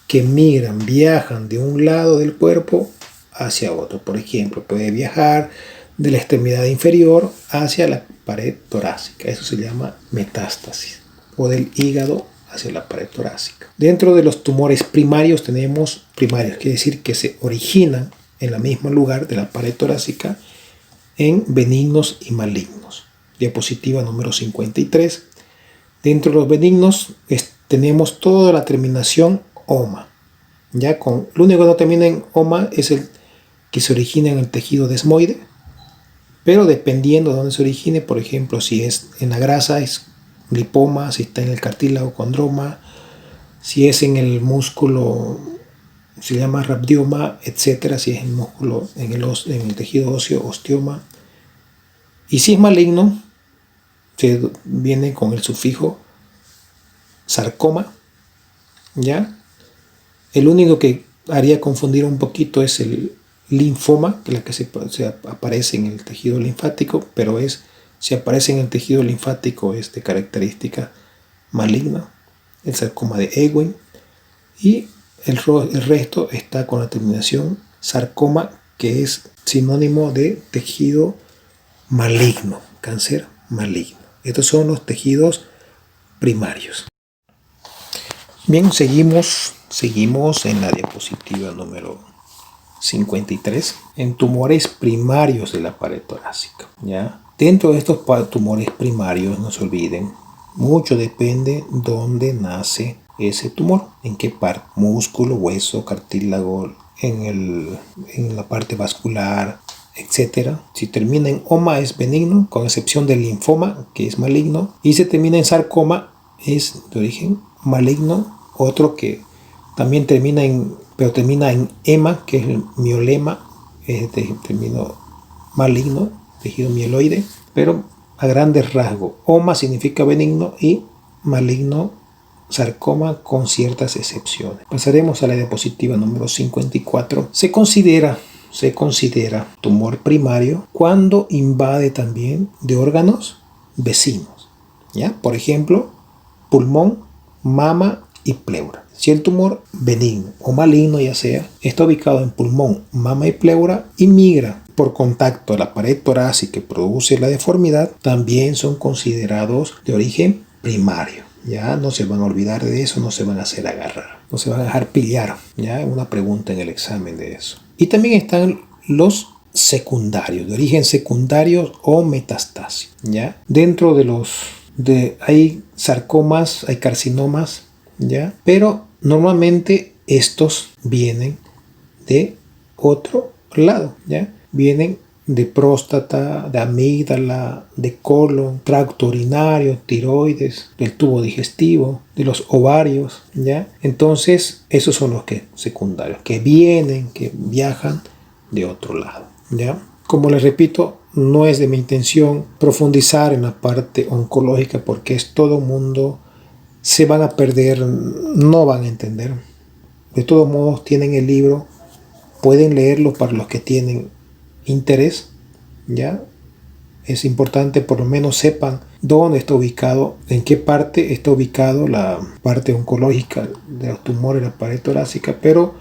que viajan de un lado del cuerpo hacia otro. Por ejemplo, puede viajar de la extremidad inferior hacia la pared torácica. Eso se llama metástasis. O del hígado hacia la pared torácica. Dentro de los tumores primarios tenemos primarios, quiere decir que se originan en el mismo lugar de la pared torácica, en benignos y malignos. Diapositiva número 53. Dentro de los benignos tenemos toda la terminación oma. Ya lo único que no termina en oma es el que se origina en el tejido desmoide, pero dependiendo de dónde se origine, por ejemplo, si es en la grasa es lipoma, si está en el cartílago condroma, si es en el músculo se llama rhabdioma, etcétera, si es en el músculo, en el tejido óseo, osteoma, y si es maligno se viene con el sufijo sarcoma, ¿ya? El único que haría confundir un poquito es el linfoma, que es la que se aparece en el tejido linfático, pero si aparece en el tejido linfático es de característica maligna, el sarcoma de Ewing, y el resto está con la terminación sarcoma, que es sinónimo de tejido maligno, cáncer maligno. Estos son los tejidos primarios. Bien, seguimos en la diapositiva número 53, en tumores primarios de la pared torácica, ¿ya? Dentro de estos tumores primarios, no se olviden, mucho depende dónde nace ese tumor, en qué parte, músculo, hueso, cartílago, en la parte vascular, etcétera. Si termina en oma es benigno, con excepción del linfoma, que es maligno, y si termina en sarcoma es de origen maligno. Otro que también termina en ema, que es el mieloma, es de término maligno, tejido mieloide, pero a grandes rasgos. Oma significa benigno y maligno sarcoma, con ciertas excepciones. Pasaremos a la diapositiva número 54. Se considera se considera tumor primario cuando invade también de órganos vecinos, ¿ya? Por ejemplo, pulmón, mama y pleura. Si el tumor benigno o maligno, ya sea, está ubicado en pulmón, mama y pleura y migra por contacto a la pared torácica y produce la deformidad, también son considerados de origen primario. Ya no se van a olvidar de eso, no se van a hacer agarrar, no se van a dejar pillar. Ya una pregunta en el examen de eso. Y también están los secundarios, de origen secundario o metastásico. Ya dentro hay sarcomas, hay carcinomas, ya, pero normalmente estos vienen de otro lado, ya, vienen de próstata, de amígdala, de colon, tracto urinario, tiroides, del tubo digestivo, de los ovarios, ¿ya? Entonces, esos son los secundarios, que viajan de otro lado, ¿ya? Como les repito, no es de mi intención profundizar en la parte oncológica porque es todo mundo, se van a perder, no van a entender. De todos modos, tienen el libro, pueden leerlo para los que tienen interés, ya es importante por lo menos sepan dónde está ubicado, en qué parte está ubicado la parte oncológica de los tumores de la pared torácica, pero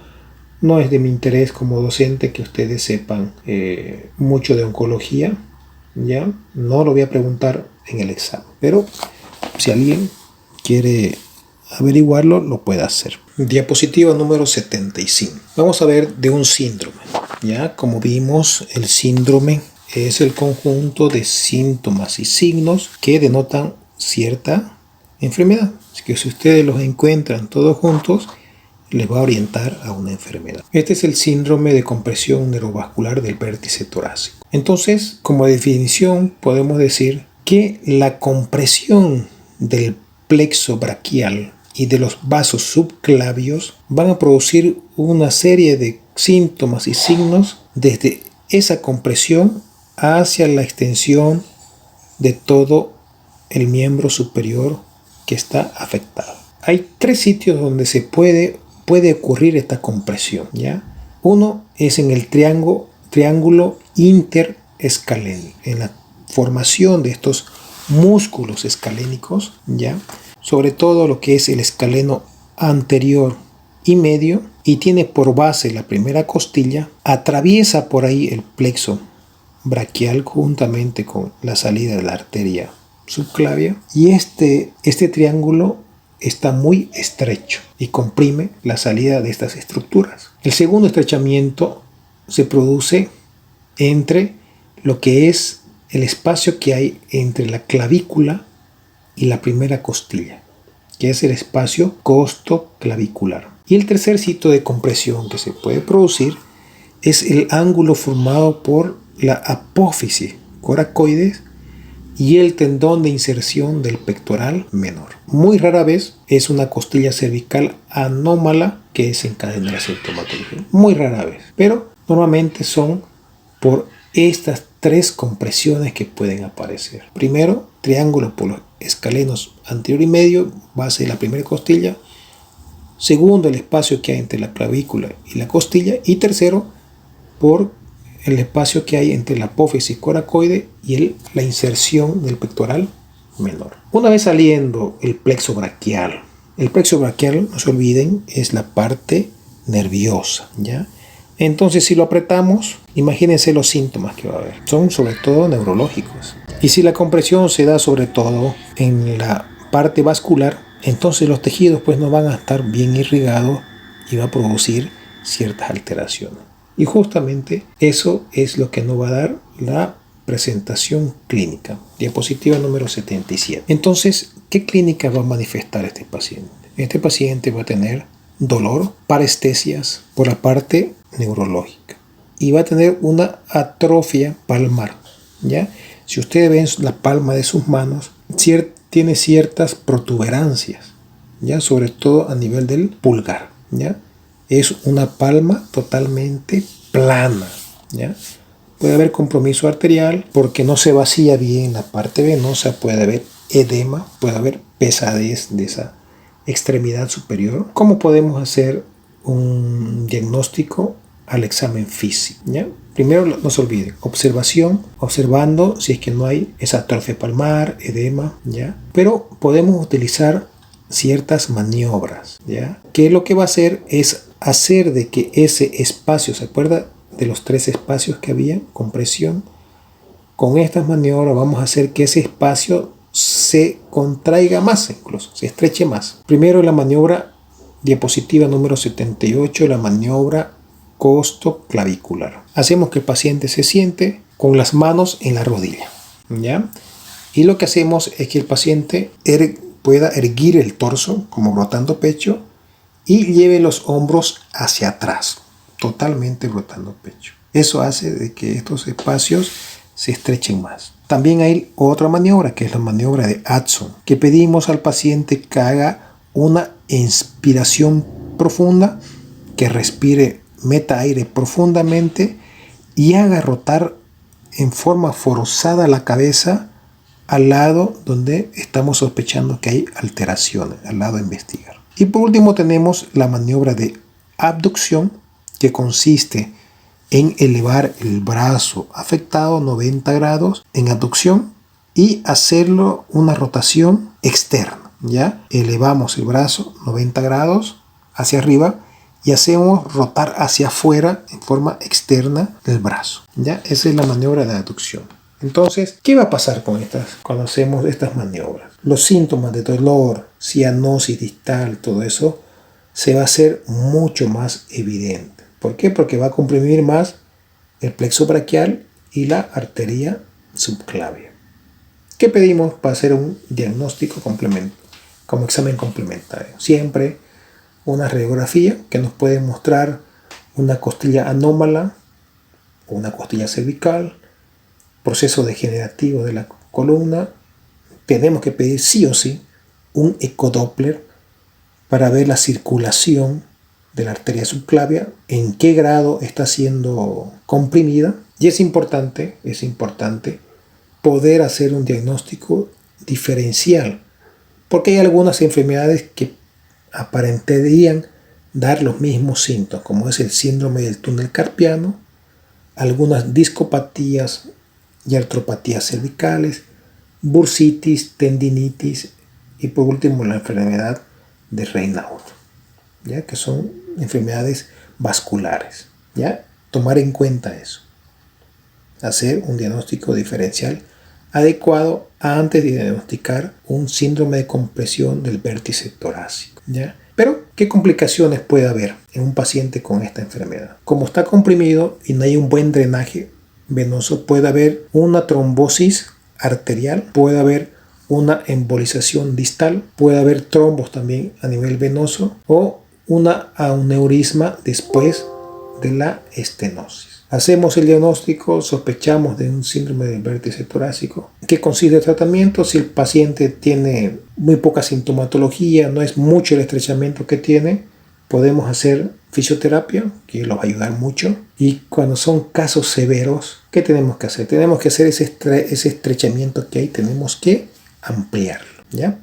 no es de mi interés como docente que ustedes sepan mucho de oncología, ya no lo voy a preguntar en el examen, pero si alguien quiere averiguarlo, lo puede hacer. Diapositiva número 75. Vamos a ver de un síndrome. Ya, como vimos, el síndrome es el conjunto de síntomas y signos que denotan cierta enfermedad. Así que si ustedes los encuentran todos juntos, les va a orientar a una enfermedad. Este es el síndrome de compresión neurovascular del vértice torácico. Entonces, como definición, podemos decir que la compresión del plexo braquial y de los vasos subclavios van a producir una serie de síntomas y signos desde esa compresión hacia la extensión de todo el miembro superior que está afectado. Hay tres sitios donde se puede ocurrir esta compresión, ¿ya? Uno es en el triángulo interescalénico, en la formación de estos músculos escalénicos, ¿ya? Sobre todo lo que es el escaleno anterior y medio, y tiene por base la primera costilla, atraviesa por ahí el plexo braquial juntamente con la salida de la arteria subclavia, y este triángulo está muy estrecho y comprime la salida de estas estructuras. El segundo estrechamiento se produce entre lo que es el espacio que hay entre la clavícula y la primera costilla, que es el espacio costoclavicular. Y el tercer sitio de compresión que se puede producir es el ángulo formado por la apófisis coracoides y el tendón de inserción del pectoral menor. Muy rara vez es una costilla cervical anómala que desencadena la sintomatología. Muy rara vez, pero normalmente son por estas tres compresiones que pueden aparecer. Primero, triángulo por los escalenos anterior y medio, base de la primera costilla. Segundo, el espacio que hay entre la clavícula y la costilla. Y tercero, por el espacio que hay entre la apófisis coracoide y la inserción del pectoral menor. Una vez saliendo el plexo braquial, no se olviden, es la parte nerviosa, ¿ya? Entonces, si lo apretamos, imagínense los síntomas que va a haber. Son sobre todo neurológicos. Y si la compresión se da sobre todo en la parte vascular, entonces los tejidos pues no van a estar bien irrigados y va a producir ciertas alteraciones. Y justamente eso es lo que nos va a dar la presentación clínica. Diapositiva número 77. Entonces, ¿qué clínica va a manifestar este paciente? Este paciente va a tener dolor, parestesias por la parte neurológica y va a tener una atrofia palmar, ¿ya? Si ustedes ven la palma de sus manos, tiene ciertas protuberancias, ¿ya? Sobre todo a nivel del pulgar, ¿ya? Es una palma totalmente plana, ¿ya? Puede haber compromiso arterial porque no se vacía bien la parte venosa, puede haber edema, puede haber pesadez de esa extremidad superior. ¿Cómo podemos hacer un diagnóstico al examen físico, ¿ya? Primero, no se olviden, observación, observando si es que no hay esa atrofia palmar, edema, ¿ya? Pero podemos utilizar ciertas maniobras, ¿ya? Que lo que va a hacer es hacer de que ese espacio, ¿se acuerda de los 3 espacios que había con presión? Con estas maniobras vamos a hacer que ese espacio se contraiga más, incluso se estreche más. Primero, la maniobra diapositiva número 78, la maniobra costoclavicular. Hacemos que el paciente se siente con las manos en la rodilla, ¿ya? Y lo que hacemos es que el paciente pueda erguir el torso, como rotando pecho, y lleve los hombros hacia atrás, totalmente rotando pecho. Eso hace de que estos espacios se estrechen más. También hay otra maniobra, que es la maniobra de Adson, que pedimos al paciente que haga una inspiración profunda, que respire, meta aire profundamente y haga rotar en forma forzada la cabeza al lado donde estamos sospechando que hay alteraciones, al lado a investigar. Y por último tenemos la maniobra de abducción, que consiste en elevar el brazo afectado 90 grados en abducción y hacerlo una rotación externa, ¿ya? Elevamos el brazo 90 grados hacia arriba y hacemos rotar hacia afuera en forma externa el brazo, ¿ya? Esa es la maniobra de abducción. Entonces, ¿qué va a pasar cuando hacemos estas maniobras? Los síntomas de dolor, cianosis distal, todo eso, se va a hacer mucho más evidente. ¿Por qué? Porque va a comprimir más el plexo braquial y la arteria subclavia. ¿Qué pedimos para hacer un diagnóstico como examen complementario? Siempre una radiografía que nos puede mostrar una costilla anómala o una costilla cervical, proceso degenerativo de la columna. Tenemos que pedir sí o sí un ecodoppler para ver la circulación de la arteria subclavia, en qué grado está siendo comprimida. Y es importante poder hacer un diagnóstico diferencial, porque hay algunas enfermedades que aparentarían dar los mismos síntomas, como es el síndrome del túnel carpiano, algunas discopatías y artropatías cervicales, bursitis, tendinitis y por último la enfermedad de Raynaud, ¿ya? Que son enfermedades vasculares, ¿ya? Tomar en cuenta eso, hacer un diagnóstico diferencial adecuado antes de diagnosticar un síndrome de compresión del vértice torácico, ¿ya? Pero, ¿qué complicaciones puede haber en un paciente con esta enfermedad? Como está comprimido y no hay un buen drenaje venoso, puede haber una trombosis arterial, puede haber una embolización distal, puede haber trombos también a nivel venoso o una aneurisma después de la estenosis. Hacemos el diagnóstico, sospechamos de un síndrome del vértice torácico. ¿Qué consiste el tratamiento? Si el paciente tiene muy poca sintomatología, no es mucho el estrechamiento que tiene, podemos hacer fisioterapia, que los va a ayudar mucho. Y cuando son casos severos, ¿qué tenemos que hacer? Tenemos que hacer ese estrechamiento que hay, tenemos que ampliarlo, ¿ya?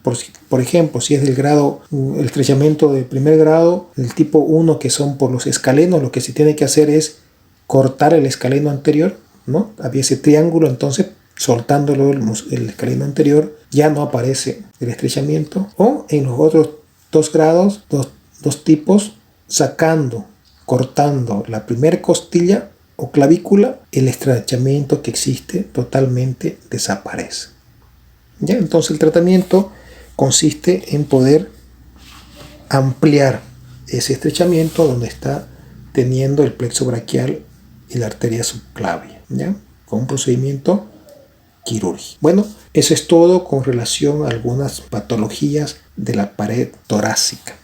Por ejemplo, si es del grado, el estrechamiento del primer grado, del tipo 1, que son por los escalenos, lo que se tiene que hacer es cortar el escaleno anterior, ¿no? Había ese triángulo, entonces soltándolo el escaleno anterior ya no aparece el estrechamiento. O en los otros 2 grados, dos tipos, cortando la primera costilla o clavícula, el estrechamiento que existe totalmente desaparece, ¿ya? Entonces el tratamiento consiste en poder ampliar ese estrechamiento donde está teniendo el plexo braquial y la arteria subclavia, ¿ya? Con un procedimiento quirúrgico. Bueno, eso es todo con relación a algunas patologías de la pared torácica.